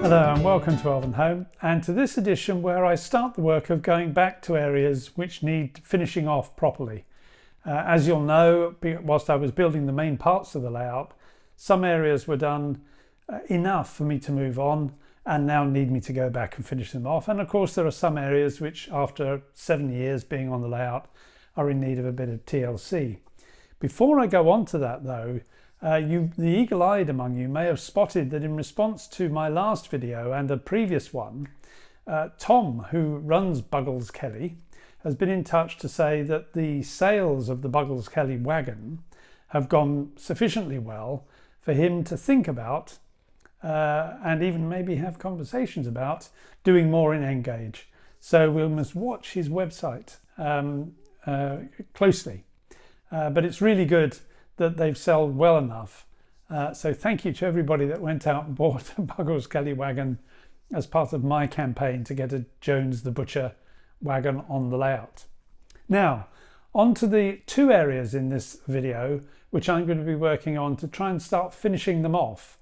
Hello and welcome to Elvenhome, and to this edition where I start the work of going back to areas which need finishing off properly. As you'll know, whilst I was building the main parts of the layout, some areas were done enough for me to move on and now need me to go back and finish them off. And of course there are some areas which after 7 years being on the layout are in need of a bit of TLC. Before I go on to that though, the eagle-eyed among you may have spotted that in response to my last video and a previous one, Tom, who runs Buggles Kelly, has been in touch to say that the sales of the Buggles Kelly wagon have gone sufficiently well for him to think about and even maybe have conversations about doing more in Engage. So we must watch his website closely. But it's really good that they've sold well enough. So thank you to everybody that went out and bought a Buggles Kelly wagon as part of my campaign to get a Jones the Butcher wagon on the layout. Now, on to the two areas in this video which I'm going to be working on to try and start finishing them off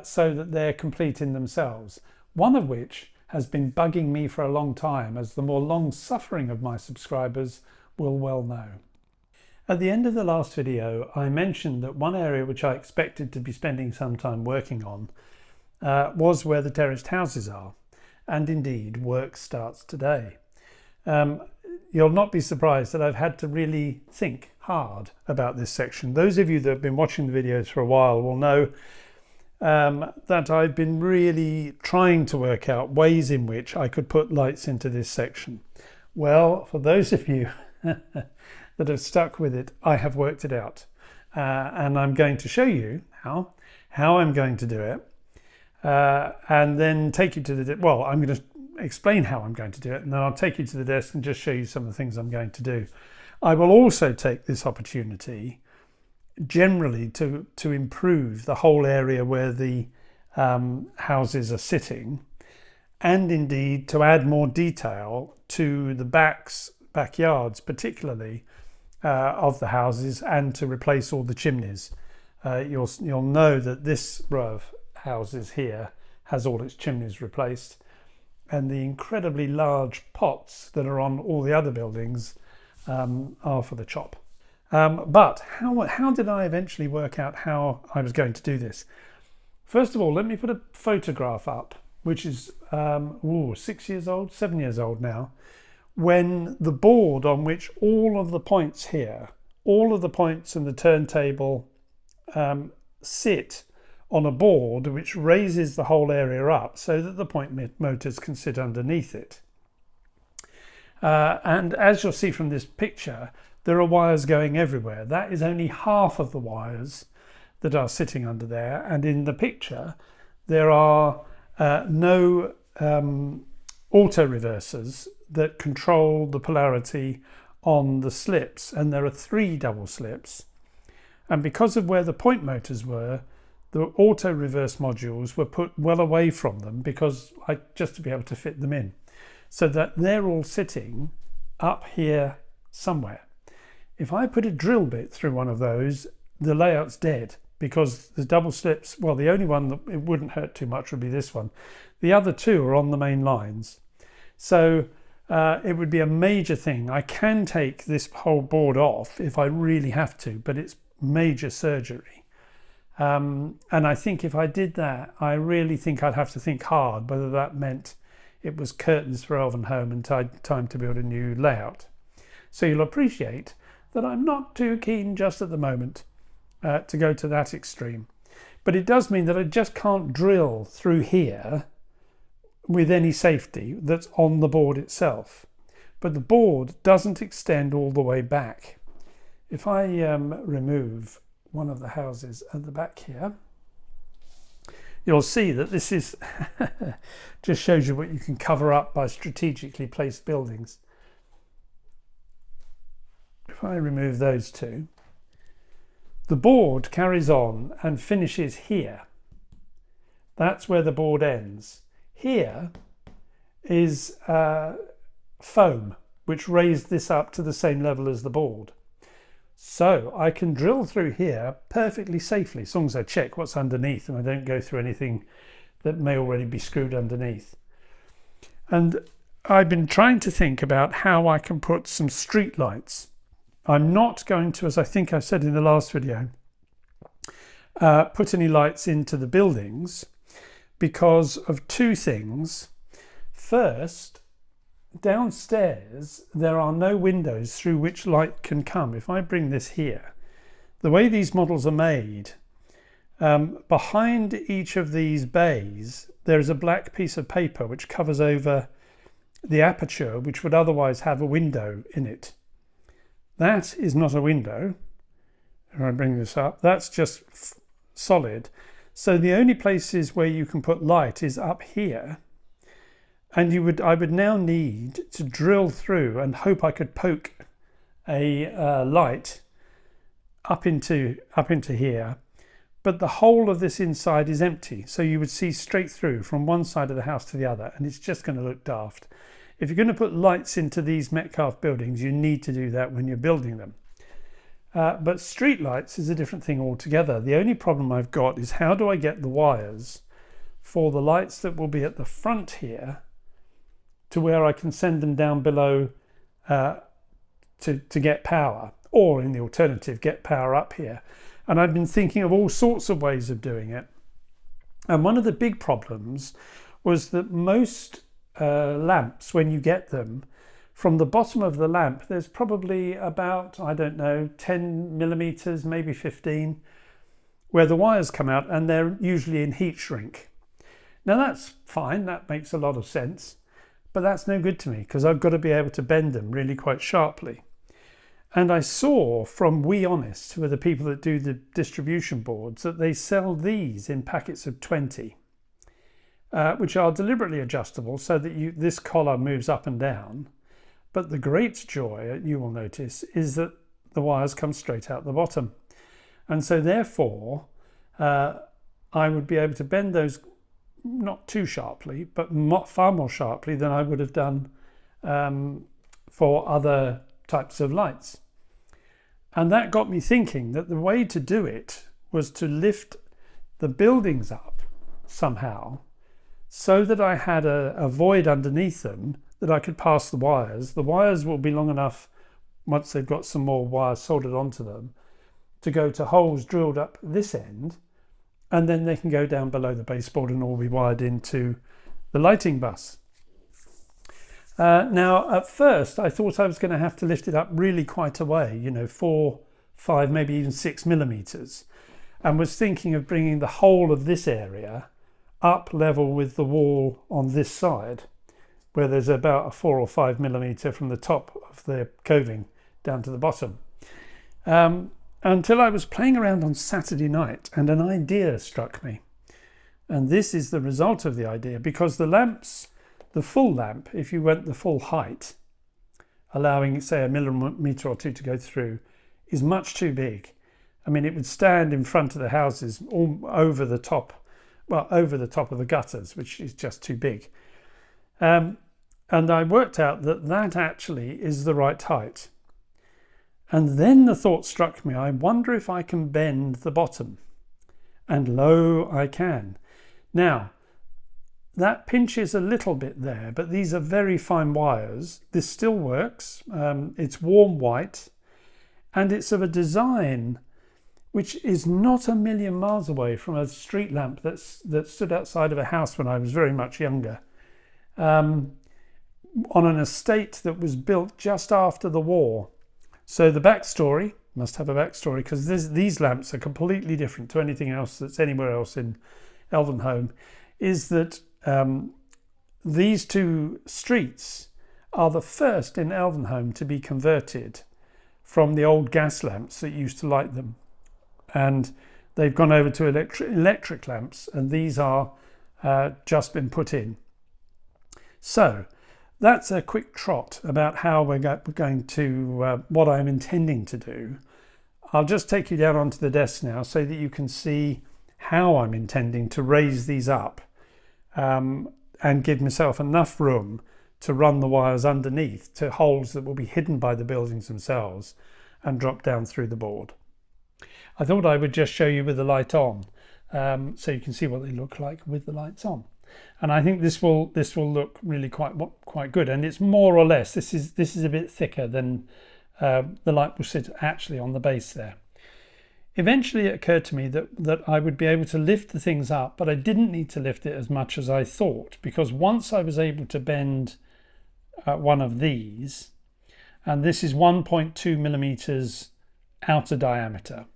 so that they're complete in themselves. One of which has been bugging me for a long time, as the more long-suffering of my subscribers will well know. At the end of the last video, I mentioned that one area which I expected to be spending some time working on was where the terraced houses are. And indeed, work starts today. You'll not be surprised that I've had to really think hard about this section. Those of you that have been watching the videos for a while will know that I've been really trying to work out ways in which I could put lights into this section. Well, for those of you that have stuck with it, I have worked it out, and I'm going to show you how I'm going to do it, and then take you to the well, I'm going to explain how I'm going to do it, and then I'll take you to the desk and just show you some of the things I'm going to do. I will also take this opportunity generally to improve the whole area where the houses are sitting, and indeed to add more detail to the backyards particularly of the houses, and to replace all the chimneys. You'll know that this row of houses here has all its chimneys replaced, and the incredibly large pots that are on all the other buildings are for the chop. But how did I eventually work out how I was going to do this? First of all, let me put a photograph up, which is 6 years old, 7 years old now, when the board on which all of the points here, all of the points in the turntable sit on a board which raises the whole area up so that the point motors can sit underneath it. And as you'll see from this picture, there are wires going everywhere. That is only half of the wires that are sitting under there, and in the picture there are no auto reversers that control the polarity on the slips, and there are 3 double slips, and because of where the point motors were, the auto reverse modules were put well away from them because just to be able to fit them in, so that they're all sitting up here somewhere. If I put a drill bit through one of those, the layout's dead, because the double slips, well, the only one that it wouldn't hurt too much would be this one. The other 2 are on the main lines. So it would be a major thing. I can take this whole board off if I really have to, but it's major surgery. And I think if I did that, I really think I'd have to think hard whether that meant it was curtains for Elvenhome and time to build a new layout. So you'll appreciate that I'm not too keen just at the moment to go to that extreme. But it does mean that I just can't drill through here with any safety that's on the board itself. But the board doesn't extend all the way back. If I remove one of the houses at the back here, you'll see that this is just shows you what you can cover up by strategically placed buildings. If I remove those 2, the board carries on and finishes here. That's where the board ends. Here is foam, which raised this up to the same level as the board. So I can drill through here perfectly safely, as long as I check what's underneath and I don't go through anything that may already be screwed underneath. And I've been trying to think about how I can put some street lights. I'm not going to, as I think I said in the last video, put any lights into the buildings because of two things. First, downstairs there are no windows through which light can come. If I bring this here, the way these models are made, behind each of these bays there is a black piece of paper which covers over the aperture which would otherwise have a window in it. That is not a window. If I bring this up, that's just solid. So the only places where you can put light is up here, and I would now need to drill through and hope I could poke a light up into here. But the whole of this inside is empty, so you would see straight through from one side of the house to the other, and it's just going to look daft. If you're going to put lights into these Metcalfe buildings, you need to do that when you're building them. But street lights is a different thing altogether. The only problem I've got is how do I get the wires for the lights that will be at the front here to where I can send them down below to get power, or in the alternative, get power up here. And I've been thinking of all sorts of ways of doing it. And one of the big problems was that most lamps, when you get them, from the bottom of the lamp, there's probably about, I don't know, 10 millimeters, maybe 15, where the wires come out, and they're usually in heat shrink. Now that's fine, that makes a lot of sense, but that's no good to me because I've got to be able to bend them really quite sharply. And I saw from We Honest, who are the people that do the distribution boards, that they sell these in packets of 20, which are deliberately adjustable so that this collar moves up and down. But the great joy, you will notice, is that the wires come straight out the bottom. And so therefore, I would be able to bend those not too sharply, but far more sharply than I would have done for other types of lights. And that got me thinking that the way to do it was to lift the buildings up somehow so that I had a void underneath them that I could pass the wires. The wires will be long enough, once they've got some more wires soldered onto them, to go to holes drilled up this end, and then they can go down below the baseboard and all be wired into the lighting bus. Now, at first, I thought I was going to have to lift it up really quite a way, 4, 5, maybe even 6 millimeters, and was thinking of bringing the whole of this area up level with the wall on this side, where there's about a 4 or 5 millimeter from the top of the coving down to the bottom. Until I was playing around on Saturday night and an idea struck me. And this is the result of the idea, because the lamps, the full lamp, if you went the full height, allowing say a millimeter or two to go through, is much too big. I mean, it would stand in front of the houses all over the top, well, over the top of the gutters, which is just too big. And I worked out that actually is the right height. And then the thought struck me, I wonder if I can bend the bottom. And lo, I can. Now, that pinches a little bit there, but these are very fine wires. This still works. It's warm white, and it's of a design which is not a million miles away from a street lamp that stood outside of a house when I was very much younger, on an estate that was built just after the war. So the backstory, must have a backstory, because these lamps are completely different to anything else that's anywhere else in Elvenhome, is that these two streets are the first in Elvenhome to be converted from the old gas lamps that used to light them. And they've gone over to electric lamps, and these are just been put in. So that's a quick trot about how we're going to, what I'm intending to do. I'll just take you down onto the desk now so that you can see how I'm intending to raise these up and give myself enough room to run the wires underneath to holes that will be hidden by the buildings themselves and drop down through the board. I thought I would just show you with the light on so you can see what they look like with the lights on. And I think this will look really quite good. And it's more or less, this is a bit thicker than the light will sit actually on the base there. Eventually it occurred to me that I would be able to lift the things up, but I didn't need to lift it as much as I thought, because once I was able to bend one of these, and this is 1.2 millimeters outer diameter,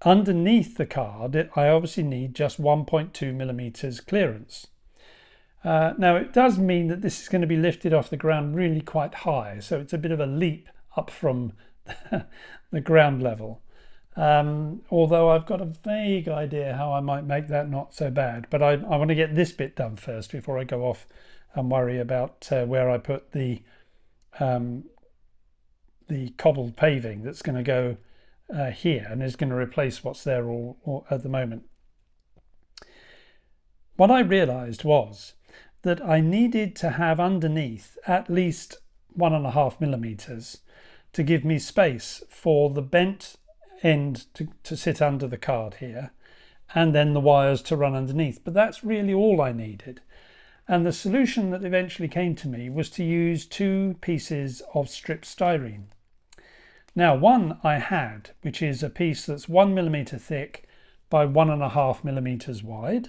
underneath the card I obviously need just 1.2 millimeters clearance. Now it does mean that this is going to be lifted off the ground really quite high, so it's a bit of a leap up from the ground level, although I've got a vague idea how I might make that not so bad. But I want to get this bit done first before I go off and worry about where I put the cobbled paving that's going to go here and is going to replace what's there or at the moment. What I realized was that I needed to have underneath at least 1.5 millimeters to give me space for the bent end to sit under the card here, and then the wires to run underneath. But that's really all I needed. And the solution that eventually came to me was to use 2 pieces of stripped styrene. Now, one I had, which is a piece that's 1 millimeter thick by 1.5 millimeters wide.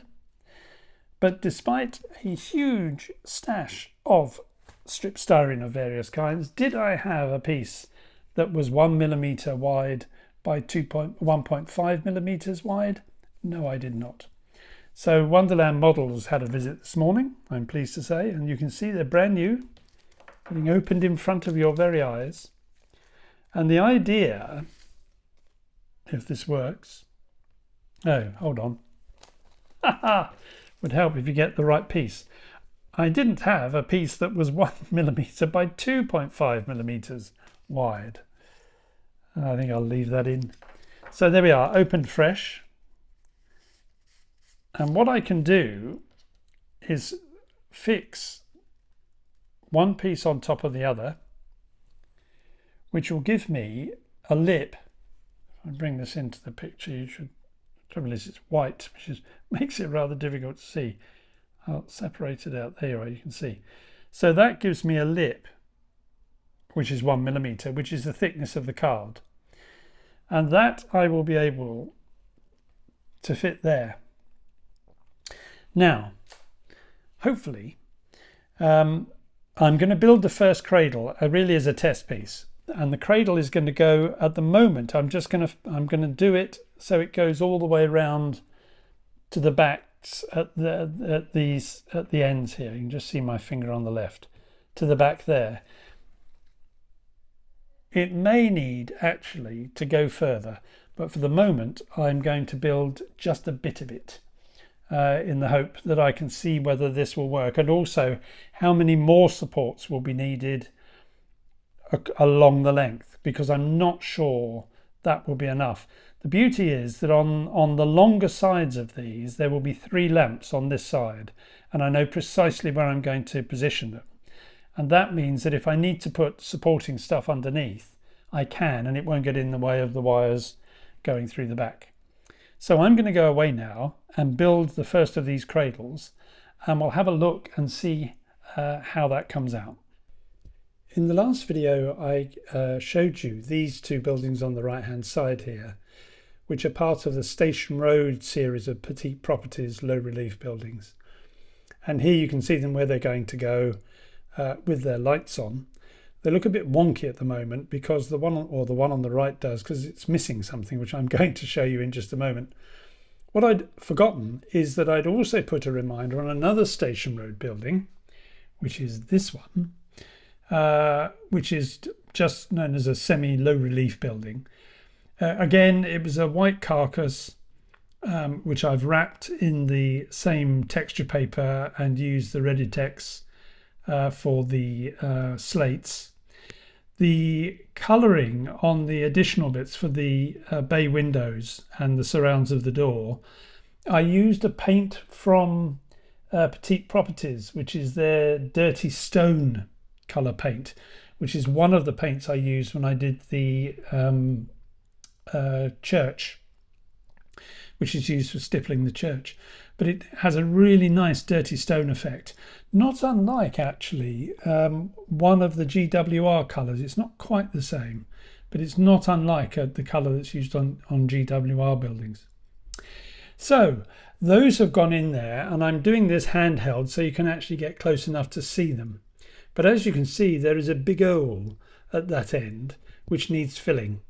But despite a huge stash of stripped styrene of various kinds, did I have a piece that was 1 millimeter wide by 1.5 millimeters wide? No, I did not. So Wonderland Models had a visit this morning, I'm pleased to say, and you can see they're brand new, being opened in front of your very eyes. And the idea, if this works, oh, hold on, would help if you get the right piece. I didn't have a piece that was 1 millimeter by 2.5 millimeters wide. I think I'll leave that in. So there we are, opened fresh. And what I can do is fix one piece on top of the other, which will give me a lip. If I bring this into the picture, you should, the trouble is it's white, which makes it rather difficult to see. I'll separate it out. There you are, you can see. So that gives me a lip, which is 1 millimeter, which is the thickness of the card. And that I will be able to fit there. Now, hopefully, I'm going to build the first cradle really as a test piece. And the cradle is going to go, at the moment, I'm going to do it so it goes all the way around to the backs at the ends here. You can just see my finger on the left, to the back there. It may need actually to go further, but for the moment I'm going to build just a bit of it in the hope that I can see whether this will work, and also how many more supports will be needed along the length, because I'm not sure that will be enough. The beauty is that on the longer sides of these there will be 3 lamps on this side, and I know precisely where I'm going to position them. And that means that if I need to put supporting stuff underneath, I can, and it won't get in the way of the wires going through the back. So I'm going to go away now and build the first of these cradles, and we'll have a look and see how that comes out. In the last video I showed you these 2 buildings on the right hand side here, which are part of the Station Road series of petite properties low relief buildings. And here you can see them where they're going to go with their lights on. They look a bit wonky at the moment because the one on the right does, because it's missing something, which I'm going to show you in just a moment. What I'd forgotten is that I'd also put a reminder on another Station Road building, which is this one, which is just known as a semi-low relief building. Again, it was a white carcass which I've wrapped in the same texture paper and used the Reditex for the slates. The colouring on the additional bits for the bay windows and the surrounds of the door, I used a paint from Petite Properties, which is their Dirty Stone colour paint, which is one of the paints I used when I did the church, which is used for stippling the church. But it has a really nice dirty stone effect, not unlike actually one of the GWR colours. It's not quite the same, but it's not unlike the colour that's used on GWR buildings. So those have gone in there, and I'm doing this handheld so you can actually get close enough to see them. But as you can see, there is a big hole at that end which needs filling,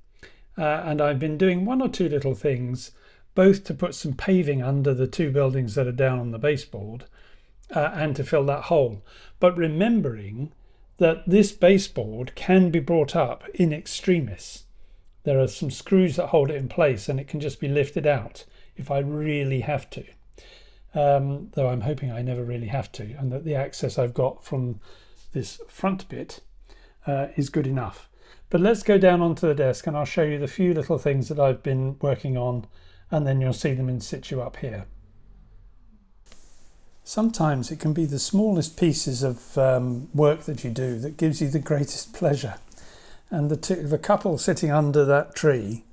and I've been doing one or two little things, both to put some paving under the two buildings that are down on the baseboard and to fill that hole. But remembering that this baseboard can be brought up in extremis. There are some screws that hold it in place, and it can just be lifted out if I really have to. Though I'm hoping I never really have to, and that the access I've got from this front bit is good enough. But let's go down onto the desk and I'll show you the few little things that I've been working on, and then you'll see them in situ up here. Sometimes it can be the smallest pieces of work that you do that gives you the greatest pleasure. And the couple sitting under that tree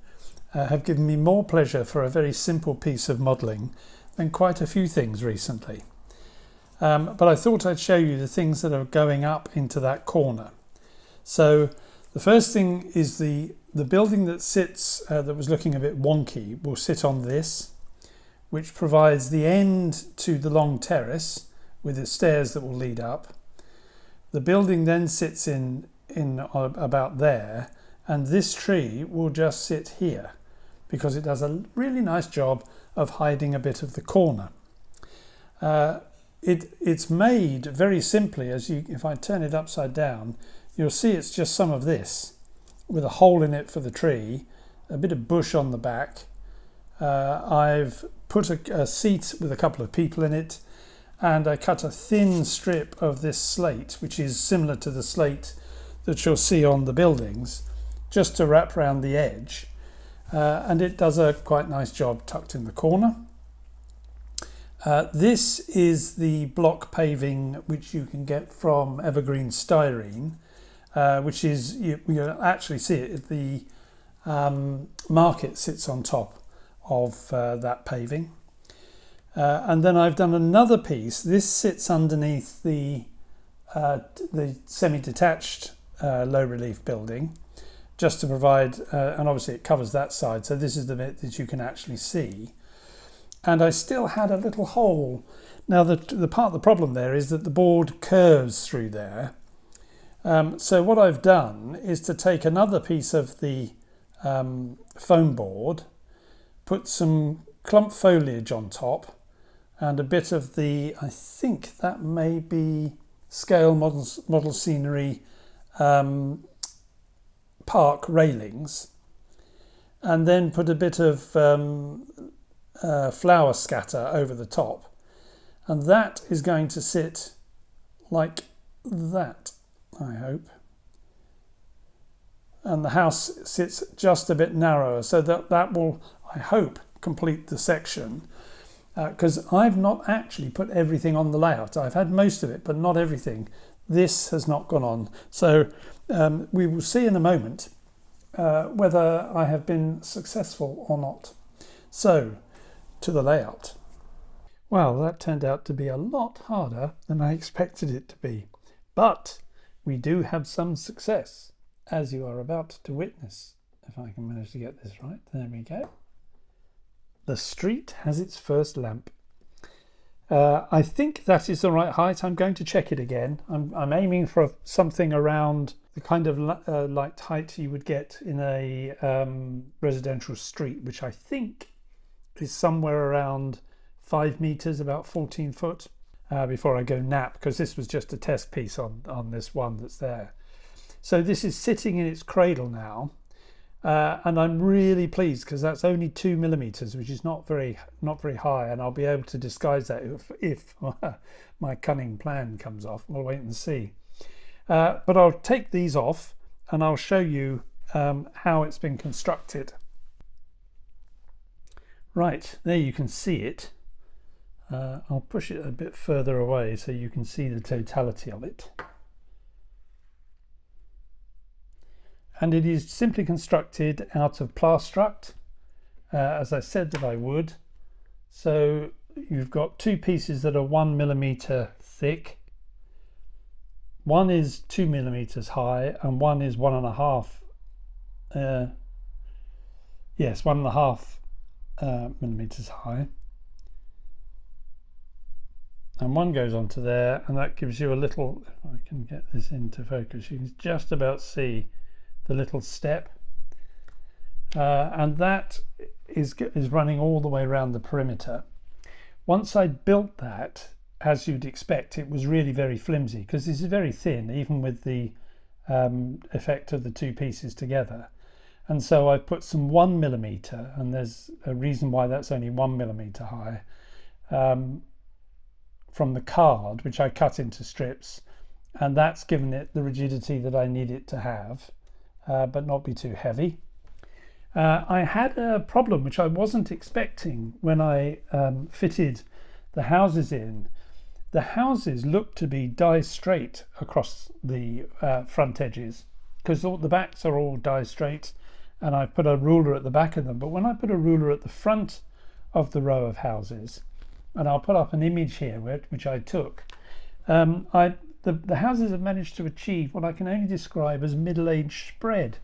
have given me more pleasure for a very simple piece of modelling than quite a few things recently. But I thought I'd show you the things that are going up into that corner. So the first thing is the building that sits, that was looking a bit wonky, will sit on this, which provides the end to the long terrace with the stairs that will lead up. The building then sits in about there, and this tree will just sit here because it does a really nice job of hiding a bit of the corner. It's made very simply. If I turn it upside down, you'll see it's just some of this with a hole in it for the tree, a bit of bush on the back. I've put a seat with a couple of people in it, and I cut a thin strip of this slate, which is similar to the slate that you'll see on the buildings, just to wrap around the edge. And it does a quite nice job tucked in the corner. This is the block paving which you can get from Evergreen Styrene, which is, you'll actually see it, the market sits on top of that paving. And then I've done another piece. This sits underneath the semi-detached low relief building, just to provide, and obviously it covers that side, so this is the bit that you can actually see. And I still had a little hole. Now the part of the problem there is that the board curves through there. So what I've done is to take another piece of the foam board, put some clump foliage on top, and a bit of the, I think that may be scale model scenery park railings, and then put a bit of flower scatter over the top, and that is going to sit like that, I hope. And the house sits just a bit narrower, so that will, I hope, complete the section, because I've not actually put everything on the layout. I've had most of it, but not everything. This has not gone on. So we will see in a moment whether I have been successful or not. So, to the layout. Well, that turned out to be a lot harder than I expected it to be. But we do have some success, as you are about to witness. If I can manage to get this right. There we go. The street has its first lamp. I think that is the right height. I'm going to check it again. I'm aiming for something around the kind of light height you would get in a residential street, which I think is somewhere around 5 meters, about 14 foot, before I go nap, because this was just a test piece on this one that's there. So this is sitting in its cradle now, and I'm really pleased because that's only 2 millimeters, which is not very high, and I'll be able to disguise that if my cunning plan comes off. We'll wait and see. But I'll take these off and I'll show you how it's been constructed. Right, there you can see it. I'll push it a bit further away so you can see the totality of it. and it is simply constructed out of plastruct, as I said that I would. So you've got two pieces that are 1 millimeter thick. One is 2 millimeters high and one is 1.5. Yes, 1.5 millimeters high. And one goes onto there, and that gives you a little, if I can get this into focus, you can just about see the little step. And that is running all the way around the perimeter. Once I built that, as you'd expect, it was really very flimsy because this is very thin, even with the effect of the two pieces together. And so I put some 1 millimeter, and there's a reason why that's only 1 millimeter high, from the card, which I cut into strips, and that's given it the rigidity that I need it to have, but not be too heavy. I had a problem which I wasn't expecting when I fitted the houses in. The houses look to be die straight across the front edges, because the backs are all die straight, and I put a ruler at the back of them. But when I put a ruler at the front of the row of houses, and I'll put up an image here which I took, the houses have managed to achieve what I can only describe as middle-age spread,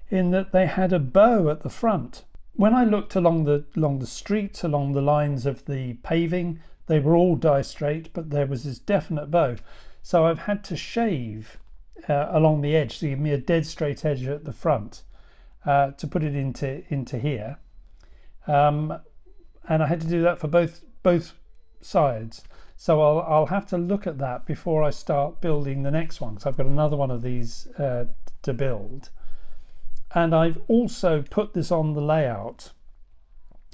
in that they had a bow at the front. When I looked along the streets, along the lines of the paving, they were all die straight, but there was this definite bow. So I've had to shave along the edge to give me a dead straight edge at the front to put it into here, and I had to do that for both sides. So I'll have to look at that before I start building the next one, because I've got another one of these to build. And I've also put this on the layout,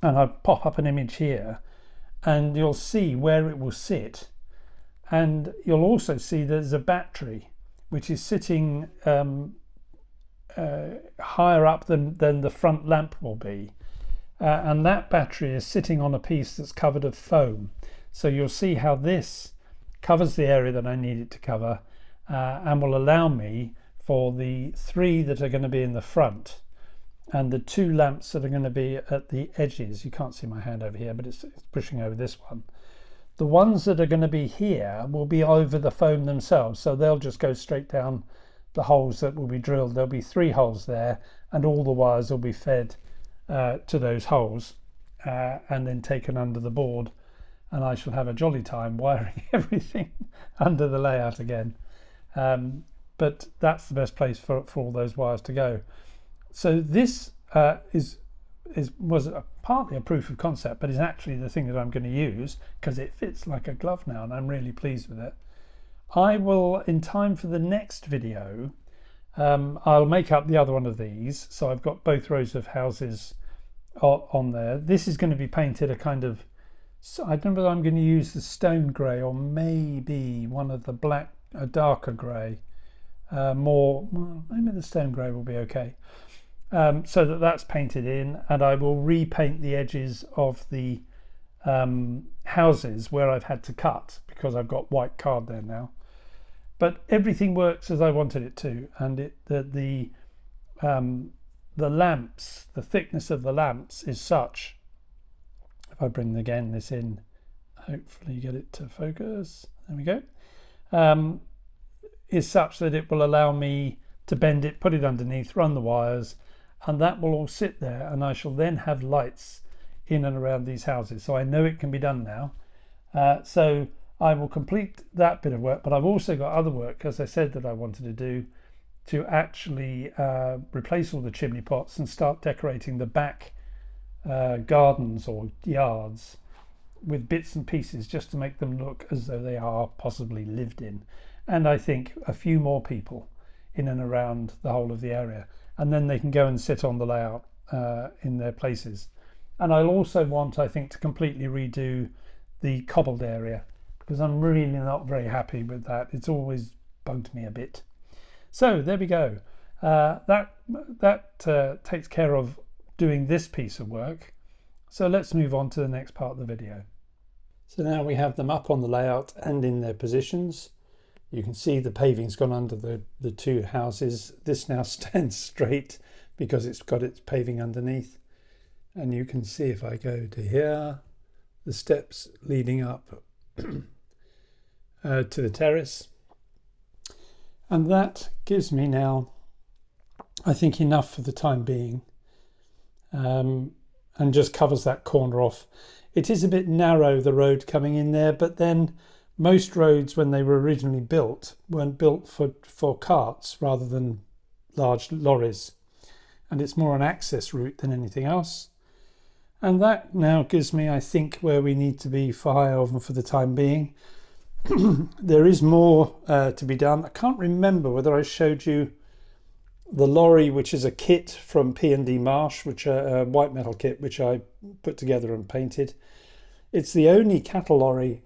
and I pop up an image here, and you'll see where it will sit, and you'll also see there's a battery which is sitting higher up than the front lamp will be, and that battery is sitting on a piece that's covered of foam. So you'll see how this covers the area that I need it to cover, and will allow me for the 3 that are going to be in the front and the 2 lamps that are going to be at the edges. You can't see my hand over here, but it's pushing over this one. The ones that are going to be here will be over the foam themselves, so they'll just go straight down the holes that will be drilled. There'll be 3 holes there, and all the wires will be fed to those holes and then taken under the board, and I shall have a jolly time wiring everything under the layout again. But that's the best place for all those wires to go. So this was partly a proof of concept, but is actually the thing that I'm going to use, because it fits like a glove now, and I'm really pleased with it. I will, in time for the next video, I'll make up the other one of these. So I've got both rows of houses on there. This is going to be painted a kind of, I don't know whether I'm going to use the stone grey or maybe one of the black, a darker grey. Maybe the stone grey will be okay. So that's painted in, and I will repaint the edges of the houses where I've had to cut, because I've got white card there now. But everything works as I wanted it to, and the lamps, the thickness of the lamps is such, if I bring again this in, hopefully get it to focus, there we go, is such that it will allow me to bend it, put it underneath, run the wires, and that will all sit there, and I shall then have lights in and around these houses. So I know it can be done now. So I will complete that bit of work, but I've also got other work, as I said, that I wanted to do, to actually replace all the chimney pots and start decorating the back gardens or yards with bits and pieces, just to make them look as though they are possibly lived in. And I think a few more people in and around the whole of the area, and then they can go and sit on the layout in their places. And I'll also want, I think, to completely redo the cobbled area, because I'm really not very happy with that. It's always bugged me a bit. So there we go. That takes care of doing this piece of work. So let's move on to the next part of the video. So now we have them up on the layout and in their positions. You can see the paving's gone under the two houses. This now stands straight because it's got its paving underneath. And you can see if I go to here, the steps leading up to the terrace. And that gives me now, I think, enough for the time being, and just covers that corner off. It is a bit narrow, the road coming in there, but then most roads when they were originally built weren't built for carts rather than large lorries, and it's more an access route than anything else. And that now gives me, I think, where we need to be for High Elven for the time being. There is more to be done. I can't remember whether I showed you the lorry, which is a kit from P&D Marsh, which a white metal kit, which I put together and painted. It's the only cattle lorry,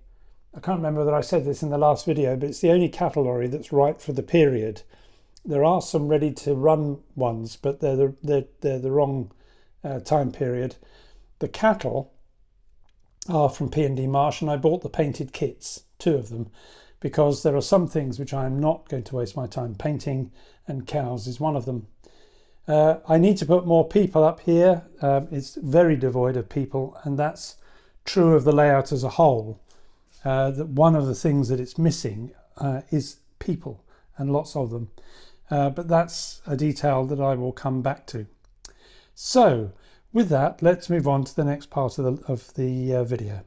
I can't remember whether I said this in the last video, but it's the only cattle lorry that's right for the period. There are some ready to run ones, but they're the wrong time period. The cattle are from P&D Marsh, and I bought the painted kits, 2 of them, because there are some things which I am not going to waste my time painting, and cows is one of them. I need to put more people up here. It's very devoid of people, and that's true of the layout as a whole. That one of the things that it's missing is people, and lots of them. But that's a detail that I will come back to. So with that, let's move on to the next part of the video.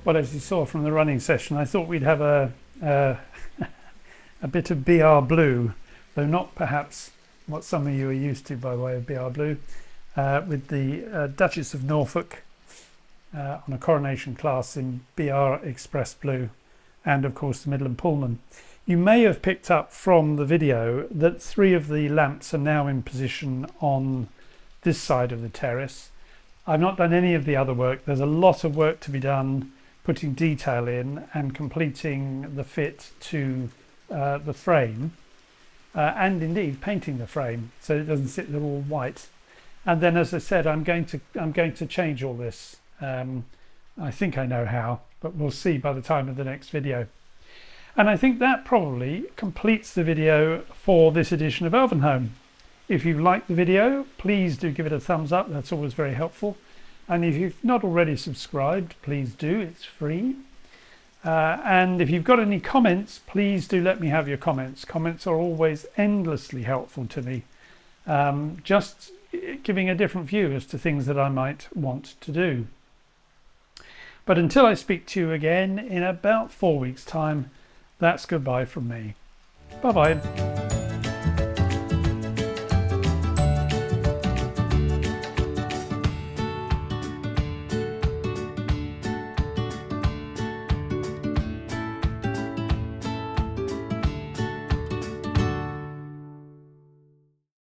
Well, as you saw from the running session, I thought we'd have a bit of BR blue, though not perhaps what some of you are used to by way of BR blue, with the Duchess of Norfolk on a coronation class in BR Express blue, and of course the Midland Pullman. You may have picked up from the video that 3 of the lamps are now in position on this side of the terrace. I've not done any of the other work. There's a lot of work to be done, putting detail in and completing the fit to the frame, and indeed painting the frame so it doesn't sit there all white. And then, as I said, I'm going to change all this. I think I know how, but we'll see by the time of the next video. And I think that probably completes the video for this edition of Elvenhome. If you liked the video, please do give it a thumbs up. That's always very helpful. And if you've not already subscribed, please do, it's free. And if you've got any comments, please do let me have your comments. Comments are always endlessly helpful to me. Just giving a different view as to things that I might want to do. But until I speak to you again in about 4 weeks' time, that's goodbye from me. Bye-bye.